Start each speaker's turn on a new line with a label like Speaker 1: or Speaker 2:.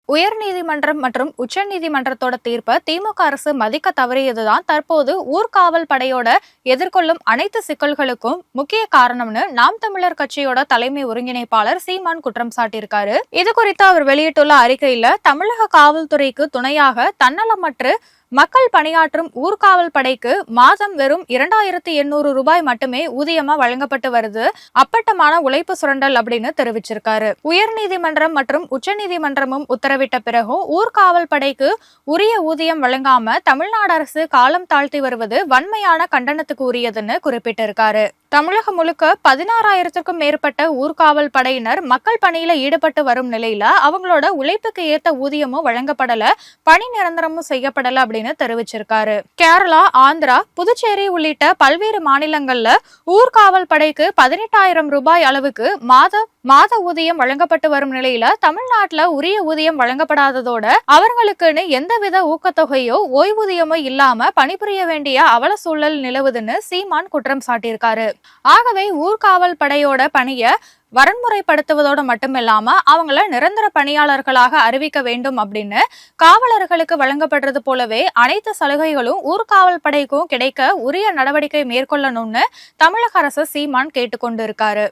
Speaker 1: உயர்நீதிமன்றம் மற்றும் உச்சநீதிமன்றத்தோட தீர்ப்பை திமுக அரசு மதிக்க தவறியதுதான் தற்போது ஊர்காவல் படையோட எதிர்கொள்ளும் அனைத்து சிக்கல்களுக்கும் முக்கிய காரணம்னு நாம் தமிழர் கட்சியோட தலைமை ஒருங்கிணைப்பாளர் சீமான் குற்றம் சாட்டியிருக்காரு. இது குறித்து அவர் வெளியிட்டுள்ள அறிக்கையில தமிழக காவல்துறைக்கு துணையாக தன்னலமற்று மக்கள் பணியாற்றும் ஊர்காவல் படைக்கு மாதம் வெறும் 2800 ரூபாய் மட்டுமே ஊதியமா வழங்கப்பட்டு வருது, அப்பட்டமான உழைப்பு சுரண்டல் அப்படின்னு தெரிவிச்சிருக்காரு. உயர்நீதிமன்றம் மற்றும் உச்சநீதிமன்றமும் உத்தரவிட்ட பிறகும் ஊர்காவல் படைக்கு உரிய ஊதியம் வழங்காம தமிழ்நாடு அரசு காலம் தாழ்த்தி வருவது வன்மையான கண்டனத்துக்கு உரியதுன்னு குறிப்பிட்டிருக்காரு. தமிழகம் முழுக்க 16,000க்கும் மேற்பட்ட ஊர்காவல் படையினர் மக்கள் பணியில ஈடுபட்டு வரும் நிலையில அவங்களோட உழைப்புக்கு ஏத்த ஊதியமும் வழங்கப்படல, பணி நிரந்தரமும் செய்யப்படல அப்படின்னு தெரிவிச்சிருக்காரு. கேரளா, ஆந்திரா, புதுச்சேரி உள்ளிட்ட பல்வேறு மாநிலங்கள்ல ஊர்காவல் படைக்கு 18,000 ரூபாய் அளவுக்கு மாத ஊதியம் வழங்கப்பட்டு வரும் நிலையில தமிழ்நாட்டுல உரிய ஊதியம் வழங்கப்படாததோட அவர்களுக்குன்னு எந்தவித ஊக்கத்தொகையோ ஓய்வூதியமோ இல்லாம பணிபுரிய வேண்டிய அவல சூழல் நிலவுதுன்னு சீமான் குற்றம் சாட்டியிருக்காரு. ஆகவே ஊர்காவல் படையோட பணிய வரன்முறைப்படுத்துவதோடு மட்டுமில்லாம அவங்கள நிரந்தர பணியாளர்களாக அறிவிக்க வேண்டும் அப்படின்னு காவலர்களுக்கு வழங்கப்படுறது போலவே அனைத்து சலுகைகளும் ஊர்காவல் படைக்கும் கிடைக்க உரிய நடவடிக்கை மேற்கொள்ளணும்னு தமிழக அரசு சீமான் கேட்டுக்கொண்டு இருக்காரு.